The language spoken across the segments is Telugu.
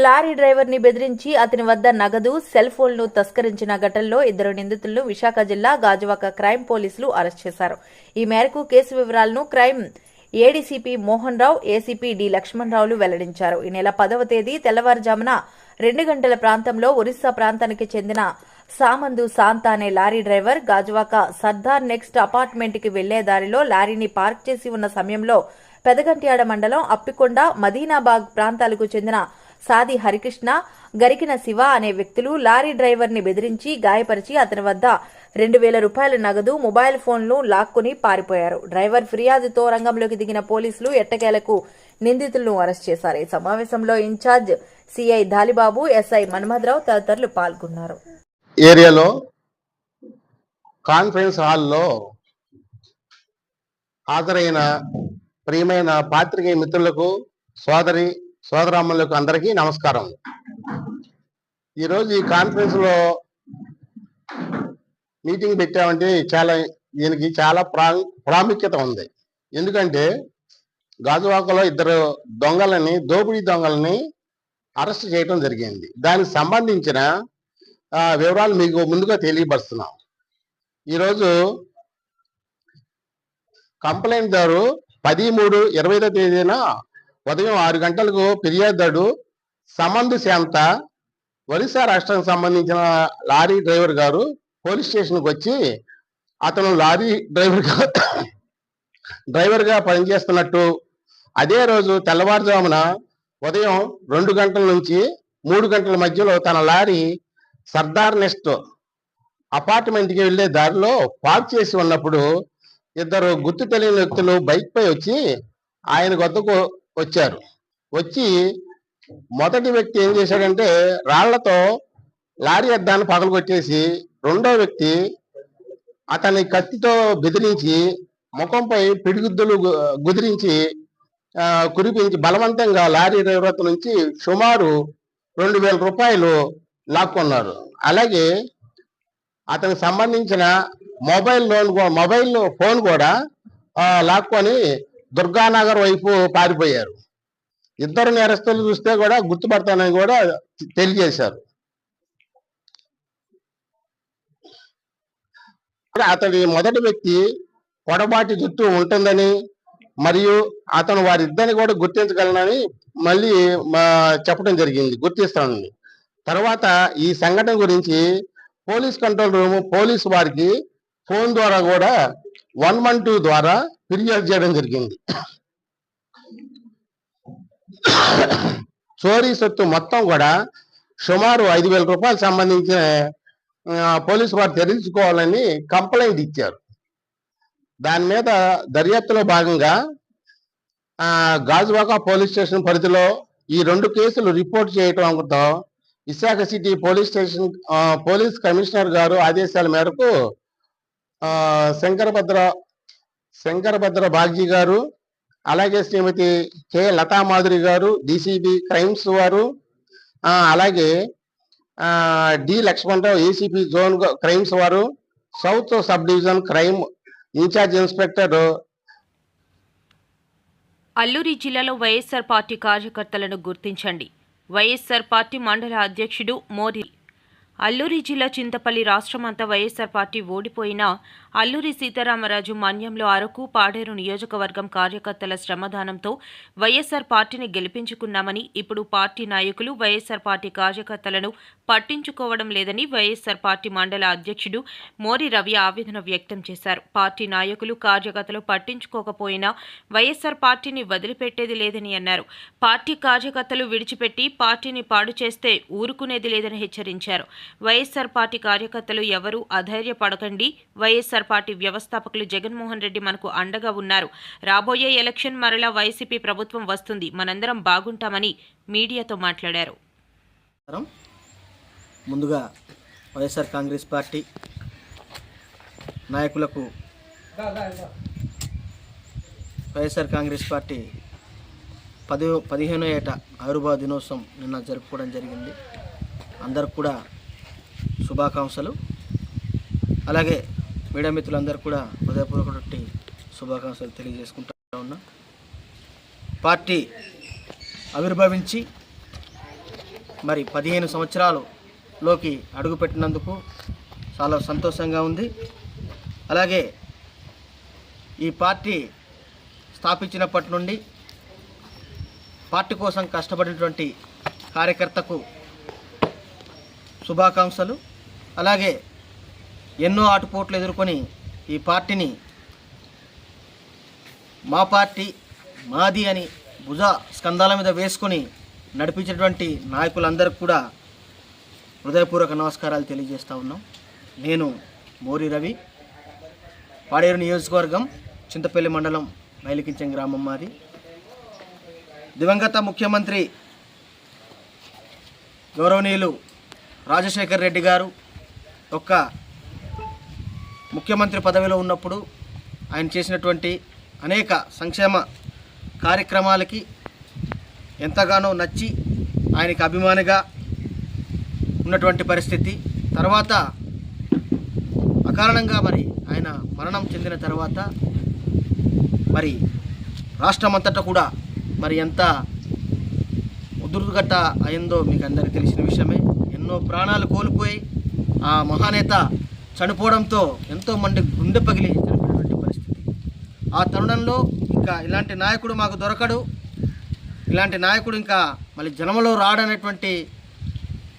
లారీ డ్రైవర్ని బెదిరించి అతని వద్ద నగదు, సెల్ ఫోన్ను తస్కరించిన ఘటనలో 2 నిందితులను విశాఖ జిల్లా గాజువాక క్రైమ్ పోలీసులు అరెస్ట్ చేశారు. ఈ మేరకు కేసు వివరాలను crime ADCP Mohan Rao, ACP D లక్ష్మణరావులు వెల్లడించారు. ఈ నెల 10వ తేదీ తెల్లవారుజామున 2 గంటల ప్రాంతంలో ఒరిస్సా ప్రాంతానికి చెందిన సామందు శాంత అనే lorry driver Gajuwaka Sardar next అపార్ట్మెంట్కి వెళ్లే దారిలో లారీని పార్క్ చేసి ఉన్న సమయంలో పెదగంట్యాడ మండలం అప్పికొండ, మదీనాబాగ్ ప్రాంతాలకు చెందిన సాది హరికృష్ణ, గరికిన శివ అనే వ్యక్తులు లారీ డ్రైవర్ని బెదిరించి గాయపరిచి అతని వద్ద 2,000 రూపాయల నగదు, మొబైల్ ఫోన్లు లాక్కుని పారిపోయారు. డ్రైవర్ ఫిర్యాదుతో రంగంలోకి దిగిన పోలీసులు ఎట్టకేలకు నిందితులను అరెస్ట్ చేశారు. ఈ సమావేశంలో ఇన్ఛార్జ్ సిఐ ధాలిబాబు, ఎస్ఐ మన్మథరావు తదితరులు పాల్గొన్నారు. ఏరియాలో కాన్ఫరెన్స్ హాల్లో హాజరైన ప్రియమైన పాత్రికేయ మిత్రులకు, సోదరామ్మలకు అందరికీ నమస్కారం. ఈరోజు ఈ కాన్ఫరెన్స్ లో మీటింగ్ పెట్టామంటే దీనికి చాలా ప్రాముఖ్యత ఉంది. ఎందుకంటే గాజువాకలో 2 దోపిడీ దొంగలని అరెస్ట్ చేయడం జరిగింది. దానికి సంబంధించిన వివరాలు మీకు ముందుగా తెలియపరుస్తున్నాం. ఈరోజు కంప్లైంట్ దారు 13/3/25 తేదీన ఉదయం 6 గంటలకు ఫిర్యాదుదారుడు సమందు శాంత, ఒరిస్సా రాష్ట్రానికి సంబంధించిన లారీ డ్రైవర్ గారు పోలీస్ స్టేషన్కి వచ్చి అతను లారీ డ్రైవర్గా పనిచేస్తున్నట్టు, అదే రోజు తెల్లవారుజామున ఉదయం 2 గంటల నుంచి 3 గంటల మధ్యలో తన లారీ సర్దార్ నెక్స్ట్ అపార్ట్మెంట్కి వెళ్లే దారిలో పార్క్ చేసి ఉన్నప్పుడు 2 గుర్తు తెలియని వ్యక్తులు బైక్ పై వచ్చి ఆయన వద్దకు వచ్చారు. వచ్చి మొదటి వ్యక్తి ఏం చేశాడంటే రాళ్లతో లారీ అద్దాన్ని పగలగొట్టేసి, రెండో వ్యక్తి అతని కత్తితో బెదిరించి ముఖంపై పిడిగుద్దులు కుదిరించి బలవంతంగా లారీ డ్రైవర్ నుంచి సుమారు 2,000 రూపాయలు లాక్కున్నారు. అలాగే అతనికి సంబంధించిన మొబైల్ ఫోన్ కూడా లాక్కొని దుర్గానగర్ వైపు పారిపోయారు. 2 నేరస్తులు చూస్తే కూడా గుర్తుపడతానని కూడా తెలియజేశారు. అతడి మొదటి వ్యక్తి పొడబాటి జుట్టు ఉంటుందని మరియు అతను వారిద్దరిని కూడా గుర్తించగలనని మళ్ళీ చెప్పడం జరిగింది, గుర్తిస్తానని. తర్వాత ఈ సంఘటన గురించి పోలీస్ కంట్రోల్ రూమ్ పోలీసు వారికి ఫోన్ ద్వారా కూడా 112 ద్వారా ఫిర్యాదు చేయడం జరిగింది. చోరీ సొత్తు మొత్తం కూడా సుమారు 5,000 రూపాయలు సంబంధించిన పోలీసు వారు తెలుసుకోవాలని కంప్లైంట్ ఇచ్చారు. దాని మీద దర్యాప్తులో భాగంగా గాజువాక పోలీస్ స్టేషన్ పరిధిలో ఈ 2 కేసులు రిపోర్ట్ చేయడంతో విశాఖ సిటీ పోలీస్ కమిషనర్ గారు ఆదేశాల మేరకు శంకరభద్ర బాగ్జీ గారు, అలాగే శ్రీమతి కె లతా మాధురి గారు డీసీబీ క్రైమ్స్ వారు, అలాగే D Lakshmanarao ACP zone crimes వారు, south sub division crime incharge inspector. Alluri జిల్లాలో వైఎస్ఆర్ పార్టీ కార్యకర్తలను గుర్తించండి. వైఎస్ఆర్ పార్టీ మండల అధ్యక్షుడు మోరి. అల్లూరి జిల్లా చింతపల్లి రాష్ట్రమంతా వైఎస్ఆర్ పార్టీ ఓడిపోయినా అల్లూరి సీతారామరాజు మన్యంలో అరకు, పాడేరు నియోజకవర్గం కార్యకర్తల శ్రమదానంతో వైఎస్ఆర్ పార్టీని గెలిపించుకున్నామని, ఇప్పుడు పార్టీ నాయకులు వైఎస్ఆర్ పార్టీ కార్యకర్తలను పట్టించుకోవడం లేదని వైఎస్ఆర్ పార్టీ మండల అధ్యక్షుడు మోరి రవి ఆవేదన వ్యక్తం చేశారు. పార్టీ నాయకులు, కార్యకర్తలు పట్టించుకోకపోయినా వైఎస్ఆర్ పార్టీని వదిలిపెట్టేది లేదని అన్నారు. పార్టీ కార్యకర్తలు విడిచిపెట్టి పార్టీని పాడు చేస్తే ఊరుకునేది లేదని హెచ్చరించారు. వైఎస్ఆర్ పార్టీ కార్యకర్తలు ఎవరూ అధైర్యపడకండి. వైఎస్ఆర్ పార్టీ వ్యవస్థాపకులు జగన్మోహన్ రెడ్డి మనకు అండగా ఉన్నారు. రాబోయే ఎలక్షన్ మరలా వైసీపీ ప్రభుత్వం వస్తుంది. మనందరం బాగుంటామని మీడియాతో మాట్లాడారు. ముందుగా వైఎస్ఆర్ కాంగ్రెస్ పార్టీ నాయకులకు వైఎస్ఆర్ కాంగ్రెస్ పార్టీ 15వ ఏట ఆవిర్భావ దినోత్సవం నిన్న జరుపుకోవడం జరిగింది. అందరికి కూడా శుభాకాంక్షలు. అలాగే మీడియా మిత్రులందరూ కూడా హృదయపూర్వక శుభాకాంక్షలు తెలియజేసుకుంటా ఉన్నా. పార్టీ ఆవిర్భవించి మరి 15 సంవత్సరాలలోకి అడుగుపెట్టినందుకు చాలా సంతోషంగా ఉంది. అలాగే ఈ పార్టీ స్థాపించినప్పటి నుండి పార్టీ కోసం కష్టపడినటువంటి కార్యకర్తకు శుభాకాంక్షలు. అలాగే ఎన్నో ఆటుపోట్లు ఎదుర్కొని ఈ పార్టీని మా పార్టీ మాది అని భుజ స్కంధాల మీద వేసుకొని నడిపించినటువంటి నాయకులందరికీ కూడా హృదయపూర్వక నమస్కారాలు తెలియజేస్తూ ఉన్నాం. నేను మోరి రవి, పాడేరు నియోజకవర్గం, చింతపల్లి మండలం, మైలికించం గ్రామం మాది. దివంగత ముఖ్యమంత్రి గౌరవనీయులు రాజశేఖర్ రెడ్డి గారు ఒక్క ముఖ్యమంత్రి పదవిలో ఉన్నప్పుడు ఆయన చేసినటువంటి అనేక సంక్షేమ కార్యక్రమాలకి ఎంతగానో నచ్చి ఆయనకి అభిమానిగా ఉన్నటువంటి పరిస్థితి. తర్వాత అకారణంగా మరి ఆయన మరణం చెందిన తర్వాత మరి రాష్ట్రమంతటా కూడా మరి ఎంత ఉదురుగట్ట అయిందో మీకు అందరికీ తెలిసిన విషయమే. ఎన్నో ప్రాణాలు కోల్పోయి ఆ మహానేత చనిపోవడంతో ఎంతోమంది గుండె పగిలి చనిపోయినటువంటి పరిస్థితి. ఆ తరుణంలో ఇంకా ఇలాంటి నాయకుడు మాకు దొరకడు, ఇలాంటి నాయకుడు ఇంకా మళ్ళీ జన్మలో రాడనేటువంటి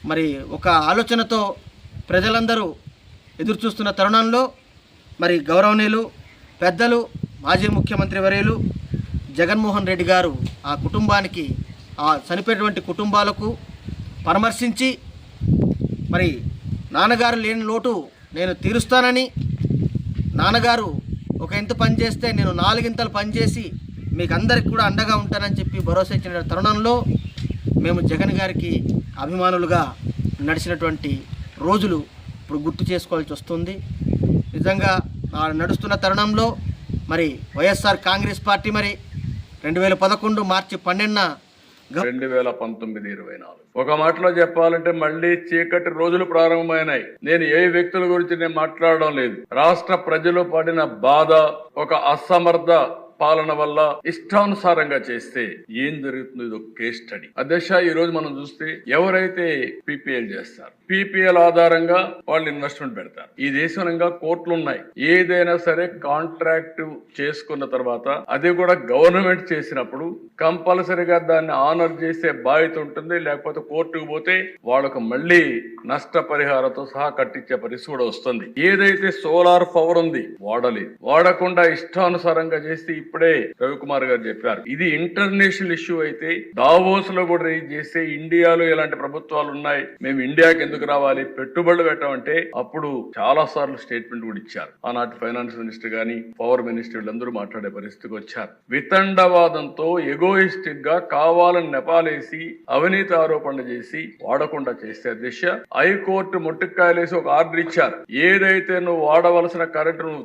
మరి ఒక ఆలోచనతో ప్రజలందరూ ఎదురు చూస్తున్న తరుణంలో మరి గౌరవనీయులు పెద్దలు మాజీ ముఖ్యమంత్రి వర్యులు జగన్మోహన్ రెడ్డి గారు ఆ కుటుంబానికి, ఆ చనిపోయినటువంటి కుటుంబాలకు పరామర్శించి మరి నాన్నగారు లేని లోటు నేను తీరుస్తానని, నాన్నగారు ఒక ఇంత పని చేస్తే నేను 4 ఇంతలు పనిచేసి మీకు అందరికి కూడా అండగా ఉంటానని చెప్పి భరోసా ఇచ్చిన తరుణంలో మేము జగన్ గారికి అభిమానులుగా నడిచినటువంటి రోజులు ఇప్పుడు గుర్తు చేసుకోవాల్సి వస్తుంది. నిజంగా నడుస్తున్న తరుణంలో మరి వైఎస్ఆర్ కాంగ్రెస్ పార్టీ మరి 2011 మార్చి 12న 2019-24 ఒక మాటలో చెప్పాలంటే మళ్ళీ చీకటి రోజులు ప్రారంభమైనాయి. నేను ఏ వ్యక్తుల గురించి నేను మాట్లాడడం లేదు. రాష్ట్ర ప్రజలు పడిన బాధ, ఒక అసమర్థ పాలన వల్ల ఇష్టానుసారంగా చేస్తే ఏం జరుగుతుందో ఇది ఒక కేస్ స్టడీ. అధ్యక్ష, ఈ రోజు మనం చూస్తే ఎవరైతే పీపీఎల్ చేస్తారు, పీపీఎల్ ఆధారంగా వాళ్ళు ఇన్వెస్ట్మెంట్ పెడతారు. ఈ దేశంగా కోర్టులు ఉన్నాయి. ఏదైనా సరే కాంట్రాక్ట్ చేసుకున్న తర్వాత అది కూడా గవర్నమెంట్ చేసినప్పుడు కంపల్సరీగా దాన్ని ఆనర్ చేసే బాధ్యత ఉంటుంది. లేకపోతే కోర్టుకు పోతే వాళ్ళకు మళ్ళీ నష్టపరిహారంతో సహా కట్టించే పరిస్థితి కూడా వస్తుంది. ఏదైతే సోలార్ పవర్ ఉంది వాడకుండా ఇష్టానుసారంగా చేస్తే ఇప్పుడే రవికుమార్ గారు చెప్పారు, ఇది ఇంటర్నేషనల్ ఇష్యూ అయితే దావోస్ లో కూడా రేజ్ చేస్తే ఇండియాలో ఇలాంటి ప్రభుత్వాలు ఉన్నాయి, మేము ఇండియాకి ఎందుకు రావాలి, పెట్టుబడులు పెట్టమంటే అప్పుడు చాలా సార్లు స్టేట్మెంట్ కూడా ఇచ్చారు. ఆనాటి ఫైనాన్స్ మినిస్టర్ గానీ పవర్ మినిస్టర్ వీళ్ళందరూ మాట్లాడే పరిస్థితికి వచ్చారు. వితండవాదంతో ఎగోయిస్టిక్ గా కావాలని నెపాలేసి అవినీతి ఆరోపణలు చేసి వాడకుండా చేస్తే దిశ హైకోర్టు ముట్టుకాయలేసి ఒక ఆర్డర్ ఇచ్చారు. ఏదైతే నువ్వు వాడవలసిన కరెంట్ నువ్వు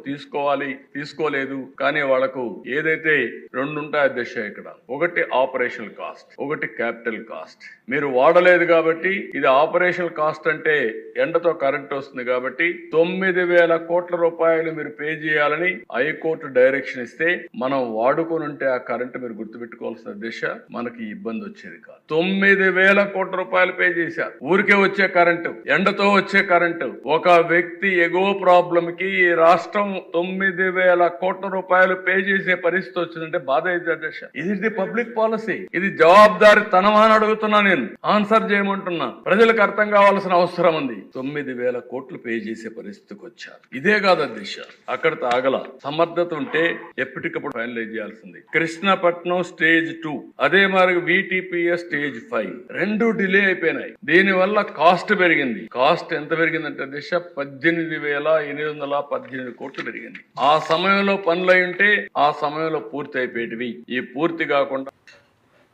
తీసుకోలేదు, కానీ వాళ్లకు ఏదైతే 2 ఉంటాయి అధ్యక్ష ఇక్కడ, ఒకటి ఆపరేషనల్ కాస్ట్, ఒకటి క్యాపిటల్ కాస్ట్. మీరు వాడలేదు కాబట్టి ఇది ఆపరేషనల్ కాస్ట్ అంటే ఎండతో కరెంట్ వస్తుంది కాబట్టి 9,000 కోట్ల రూపాయలు మీరు పే చేయాలని హైకోర్టు డైరెక్షన్ ఇస్తే మనం వాడుకొని ఉంటే ఆ కరెంట్ మీరు గుర్తుపెట్టుకోవాల్సిన దిశ మనకి ఇబ్బంది వచ్చేది కాదు. 9,000 కోట్ల రూపాయలు పే చేశారు. ఊరికే వచ్చే కరెంటు, ఎండతో వచ్చే కరెంటు. ఒక వ్యక్తి ఎగో ప్రాబ్లం కి ఈ రాష్ట్రం 9,000 కోట్ల రూపాయలు పే చేసే పరిస్థితి వచ్చిందంటే బాధ అయితే అధ్యక్ష. ఇది పబ్లిక్ పాలసీ, ఇది జవాబుదారి తనమని అడుగుతున్నా, నేను ఆన్సర్ చేయమంటున్నా. ప్రజలకు అర్థం కావాల్సిన అవసరం ఉంది. 9,000 కోట్లు పే చేసే పరిస్థితికి వచ్చారు. ఇదే కాదు అధ్యక్ష, అక్కడ ఆగల. సమర్థత ఉంటే ఎప్పటికప్పుడు ఫైనలైజ్ చేయాల్సింది. కృష్ణపట్నం స్టేజ్ 2, అదే మరి VTPS స్టేజ్ 5 2 డిలే అయిపోయినాయి. దీని వల్ల కాస్ట్ పెరిగింది. కాస్ట్ ఎంత పెరిగిందంటే దిశ 18,818 కోట్లు పెరిగింది. ఆ సమయంలో పనులు అయి ఉంటే ఆ సమయంలో పూర్తి అయిపోయేటివి. ఈ పూర్తి కాకుండా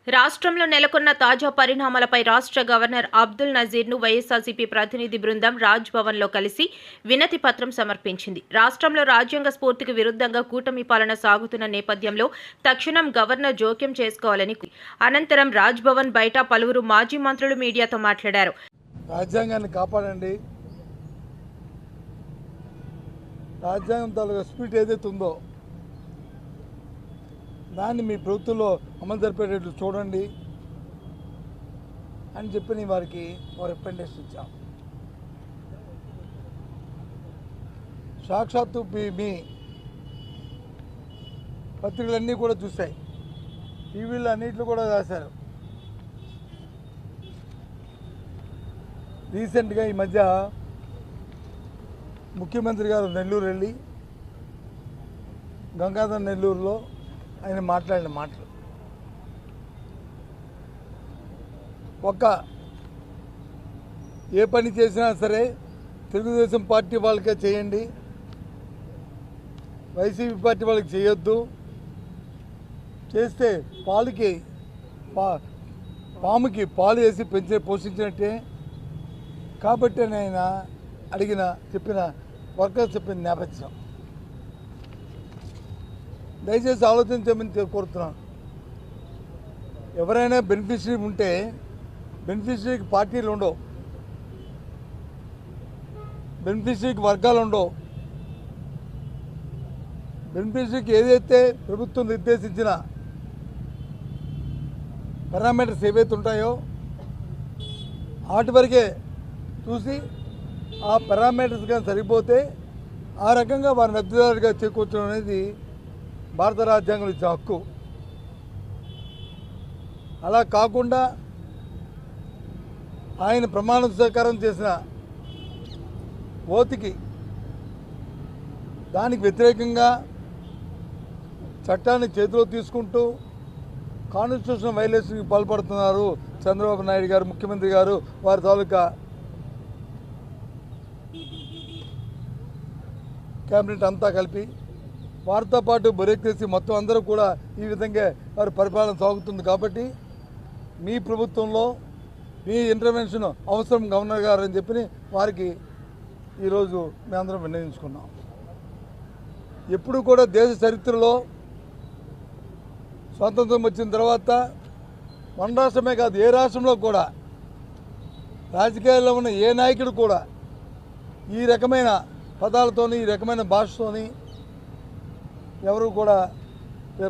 రాష్ట్రంలో నెలకొన్న తాజా పరిణామాలపై రాష్ట్ర గవర్నర్ అబ్దుల్ నజీర్ను వైఎస్ఆర్సీపీ ప్రతినిధి బృందం రాజ్ భవన్లో కలిసి వినతి పత్రం సమర్పించింది. రాష్ట్రంలో రాజ్యాంగ స్ఫూర్తికి విరుద్ధంగా కూటమి పాలన సాగుతున్న నేపథ్యంలో తక్షణం గవర్నర్ జోక్యం చేసుకోవాలని, అనంతరం రాజ్ భవన్ బయట పలువురు మాజీ మంత్రులు మీడియాతో మాట్లాడారు. రాజ్యాంగాన్ని కాపాడండి. రాజ్యాంగం తాలూకా స్పిరిట్ ఏదైతే ఉందో దాన్ని మీ ప్రభుత్వంలో అమలు జరిపేటట్లు చూడండి అని చెప్పి వారికి రికమెండేషన్ ఇచ్చాం. సాక్షాత్తు మీ పత్రికలన్నీ కూడా చూశాయి, టీవీలో అన్నింటిలో కూడా రాశారు. రీసెంట్గా ఈ మధ్య ముఖ్యమంత్రి గారు నెల్లూరు వెళ్ళి గంగాధర్ నెల్లూరులో ఆయన మాట్లాడిన మాటలు ఏ పని చేసినా సరే తెలుగుదేశం పార్టీ వాళ్ళకే చేయండి, వైసీపీ పార్టీ వాళ్ళకి చేయొద్దు, చేస్తే పాముకి పాలు వేసి పోషించినట్టే. కాబట్టి ఆయన చెప్పిన వర్కర్స్ చెప్పిన నేపథ్యం దయచేసి ఆలోచించమని కోరుతున్నాను. ఎవరైనా బెనిఫిషరీ ఉంటే బెనిఫిషరీకి పార్టీలు ఉండవు, బెనిఫిషరీకి వర్గాలు ఉండవు. బెనిఫిషరీకి ఏదైతే ప్రభుత్వం నిర్దేశించిన పారామీటర్స్ ఏవైతే ఉంటాయో వాటి వరకే చూసి ఆ పారామీటర్స్ కానీ సరిపోతే ఆ రకంగా వారిని లబ్ధిదారుడిగా చేకూర్చడం అనేది భారత రాజ్యాంగం ఇచ్చే హక్కు. అలా కాకుండా ఆయన ప్రమాణ స్వీకారం చేసిన ఓతికి దానికి వ్యతిరేకంగా చట్టాన్ని చేతిలో తీసుకుంటూ కాన్స్టిట్యూషన్ వైలేషన్కి పాల్పడుతున్నారు చంద్రబాబు నాయుడు గారు, ముఖ్యమంత్రి గారు, వారి తాలూకా క్యాబినెట్ అంతా కలిపి. వారితో పాటు బ్యూరోక్రసీ మొత్తం అందరూ కూడా ఈ విధంగా వారి పరిపాలన సాగుతుంది. కాబట్టి మీ ప్రభుత్వంలో మీ ఇంటర్వెన్షన్ అవసరం గవర్నర్ గారు అని చెప్పి వారికి ఈరోజు మేమందరం విన్నవించుకున్నాం. ఎప్పుడు కూడా దేశ చరిత్రలో స్వాతంత్రం వచ్చిన తర్వాత మన రాష్ట్రమే కాదు ఏ రాష్ట్రంలో కూడా రాజకీయాల్లో ఉన్న ఏ నాయకుడు కూడా ఈ రకమైన పదాలతోని ఈ రకమైన భాషతోని ఎవరు కూడా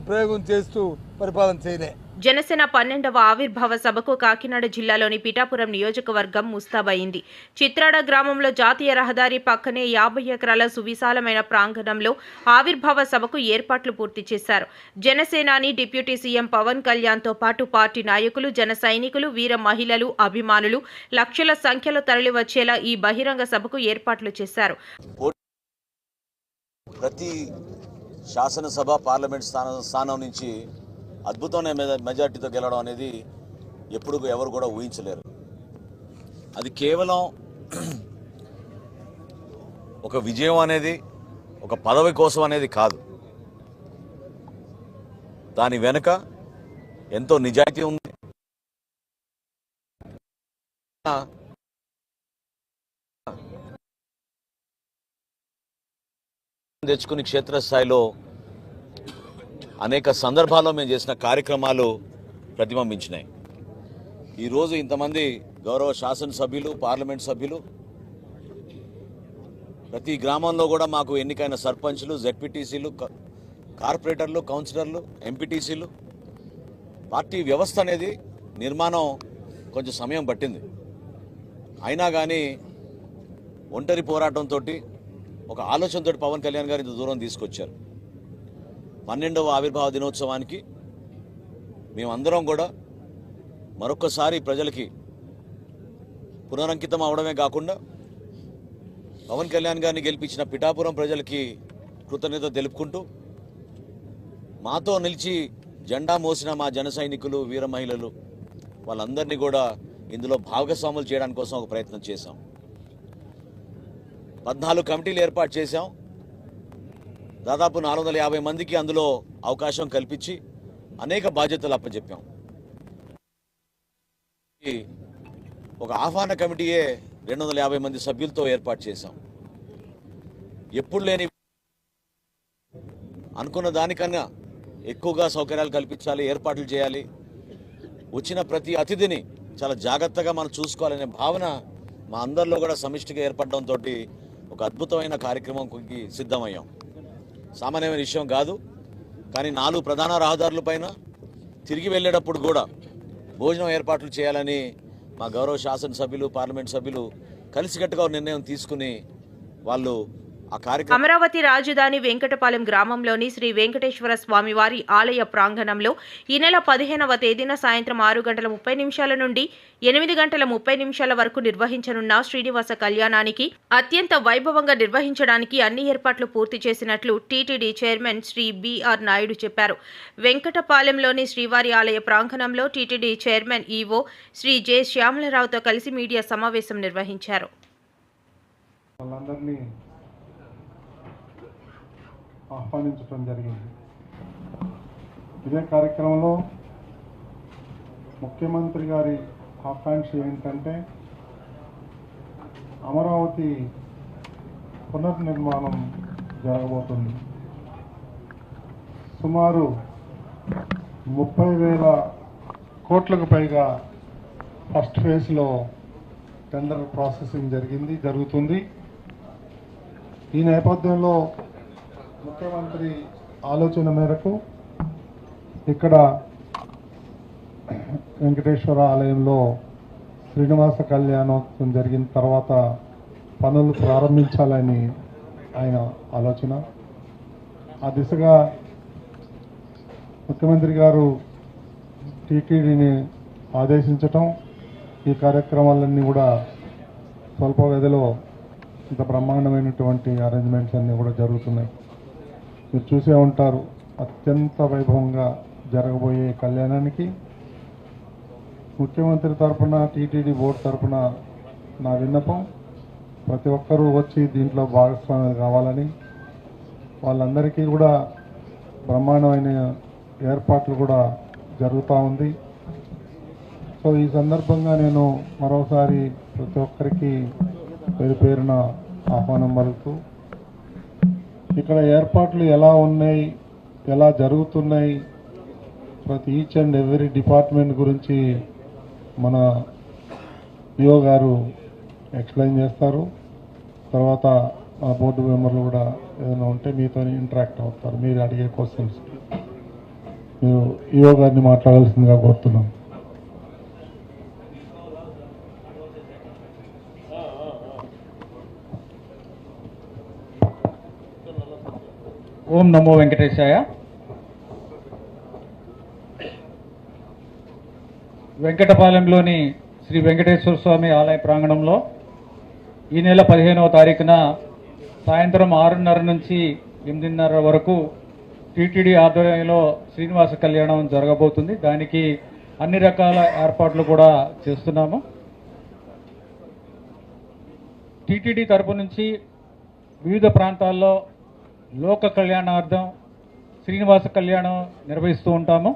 ప్రయోగం చేస్తూ పరిపాలన చేయలే. జనసేన 12వ ఆవిర్భావ సభకు కాకినాడ జిల్లాలోని పిఠాపురం నియోజకవర్గం ముస్తాబయింది. చిత్రాడ గ్రామంలో జాతీయ రహదారి పక్కనే 50 ఎకరాల సువిశాలమైన ప్రాంగణంలో ఆవిర్భావ సభకు ఏర్పాట్లు పూర్తి చేశారు. జనసేనాని డిప్యూటీ సీఎం పవన్ కళ్యాణ్తో పాటు పార్టీ నాయకులు, జన సైనికులు, వీర మహిళలు, అభిమానులు లక్షల సంఖ్యలో తరలివచ్చేలా ఈ బహిరంగ సభకు ఏర్పాట్లు చేశారు. ప్రతి శాసనసభ పార్లమెంట్ స్థానం నుంచి అద్భుతమైన మెజార్టీతో గెలవడం అనేది ఎవరు కూడా ఊహించలేరు. అది కేవలం ఒక విజయం అనేది ఒక పదవి కోసం అనేది కాదు. దాని వెనుక ఎంతో నిజాయితీ ఉంది. తెచ్చుకుని క్షేత్రస్థాయిలో అనేక సందర్భాల్లో మేము చేసిన కార్యక్రమాలు ప్రతిబింబించినాయి. ఈరోజు ఇంతమంది గౌరవ శాసనసభ్యులు, పార్లమెంట్ సభ్యులు, ప్రతి గ్రామంలో కూడా మాకు ఎన్నికైన సర్పంచ్లు, జెడ్పీటీసీలు, కార్పొరేటర్లు, కౌన్సిలర్లు, ఎంపీటీసీలు, పార్టీ వ్యవస్థ అనేది నిర్మాణం కొంచెం సమయం పట్టింది. అయినా కానీ ఒంటరి పోరాటంతో ఒక ఆలోచనతో పవన్ కళ్యాణ్ గారు ఇంత దూరం తీసుకొచ్చారు. 12వ ఆవిర్భావ దినోత్సవానికి మేమందరం కూడా మరొక్కసారి ప్రజలకి పునరంకితం అవడమే కాకుండా పవన్ కళ్యాణ్ గారిని గెలిపించిన పిఠాపురం ప్రజలకి కృతజ్ఞత తెలుపుకుంటూ మాతో నిలిచి జెండా మోసిన మా జన సైనికులు, వీర మహిళలు వాళ్ళందరినీ కూడా ఇందులో భాగస్వాములు చేయడానికి కోసం ఒక ప్రయత్నం చేశాం. 14 కమిటీలు ఏర్పాటు చేశాం. దాదాపు 450 మందికి అందులో అవకాశం కల్పించి అనేక బాధ్యతలు అప్పచెప్పాం. ఒక ఆహ్వాన కమిటీయే 250 మంది సభ్యులతో ఏర్పాటు చేశాం. ఎప్పుడు లేని అనుకున్న దానికన్నా ఎక్కువగా సౌకర్యాలు కల్పించాలి, ఏర్పాట్లు చేయాలి, వచ్చిన ప్రతి అతిథిని చాలా జాగ్రత్తగా మనం చూసుకోవాలనే భావన మా అందరిలో కూడా సమిష్టిగా ఏర్పడడంతో ఒక అద్భుతమైన కార్యక్రమంకి సిద్ధమయ్యాం. సామాన్యమైన విషయం కాదు. కానీ 4 ప్రధాన రహదారులపైన తిరిగి వెళ్ళేటప్పుడు కూడా భోజనం ఏర్పాట్లు చేయాలని మా గౌరవ శాసనసభ్యులు, పార్లమెంట్ సభ్యులు కలిసికట్టుగా నిర్ణయం తీసుకుని వాళ్ళు ఆ కార్యక్రమం అమరావతి రాజధాని వెంకటపాలెం గ్రామంలోని శ్రీ వెంకటేశ్వర స్వామివారి ఆలయ ప్రాంగణంలో ఈ నెల 15వ తేదీన సాయంత్రం 6:30 నుండి 8:30 వరకు నిర్వహించనున్న శ్రీనివాస కళ్యాణానికి అత్యంత వైభవంగా నిర్వహించడానికి అన్ని ఏర్పాట్లు పూర్తి చేసినట్లు TTD chairman Shri BR Naidu చెప్పారు. వెంకటపాలెంలోని శ్రీవారి ఆలయ ప్రాంగణంలో TTD chairman EO Shri J శ్యామలరావుతో కలిసి మీడియా సమావేశం నిర్వహించారు. ఆహ్వానించడం జరిగింది. ఇదే కార్యక్రమంలో ముఖ్యమంత్రి గారి ఆకాంక్ష ఏంటంటే అమరావతి పునర్నిర్మాణం జరగబోతుంది. సుమారు 30,000 కోట్లకు పైగా ఫస్ట్ ఫేజ్లో టెండర్ ప్రాసెసింగ్ జరుగుతుంది. ఈ నేపథ్యంలో ముఖ్యమంత్రి ఆలోచన మేరకు ఇక్కడ వెంకటేశ్వర ఆలయంలో శ్రీనివాస కళ్యాణోత్సవం జరిగిన తర్వాత పనులు ప్రారంభించాలని ఆయన ఆలోచన. ఆ దిశగా ముఖ్యమంత్రి గారు టీటీడీని ఆదేశించటం, ఈ కార్యక్రమాలన్నీ కూడా స్వల్ప వ్యవధిలో ఇంత బ్రహ్మాండమైనటువంటి అరేంజ్మెంట్స్ అన్నీ కూడా జరుగుతున్నాయి. మీరు చూసే ఉంటారు. అత్యంత వైభవంగా జరగబోయే కళ్యాణానికి ముఖ్యమంత్రి తరఫున, టీటీడీ బోర్డు తరఫున నా విన్నపం, ప్రతి ఒక్కరూ వచ్చి దీంట్లో భాగస్వామ్యం కావాలని. వాళ్ళందరికీ కూడా బ్రహ్మాండమైన ఏర్పాట్లు కూడా జరుగుతూ ఉంది. సో ఈ సందర్భంగా నేను మరోసారి ప్రతి ఒక్కరికి పేరున ఆహ్వానం పలుకుతూ, ఇక్కడ ఏర్పాట్లు ఎలా ఉన్నాయి, ఎలా జరుగుతున్నాయి, ప్రతి ఈచ్ అండ్ ఎవ్రీ డిపార్ట్మెంట్ గురించి మన పిఓ గారు ఎక్స్ప్లెయిన్ చేస్తారు. తర్వాత మా బోర్డు మెంబర్లు కూడా ఏదైనా ఉంటే మీతో ఇంటరాక్ట్ అవుతారు. మీరు అడిగే క్వశ్చన్స్ మీరు ఈఓ గారిని మాట్లాడాల్సిందిగా కోరుతున్నాం. ఓం నమో వెంకటేశాయ. వెంకటపాలెంలోని శ్రీ వెంకటేశ్వర స్వామి ఆలయ ప్రాంగణంలో ఈ నెల 15వ తారీఖున సాయంత్రం 6:30 నుంచి 8:30 వరకు టీటీడీ ఆధ్వర్యంలో శ్రీనివాస కళ్యాణం జరగబోతుంది. దానికి అన్ని రకాల ఏర్పాట్లు కూడా చేస్తున్నాము. టీటీడీ తరపు నుంచి వివిధ ప్రాంతాల్లో లోక కళ్యాణార్థం శ్రీనివాస కళ్యాణం నిర్వహిస్తూ ఉంటాము.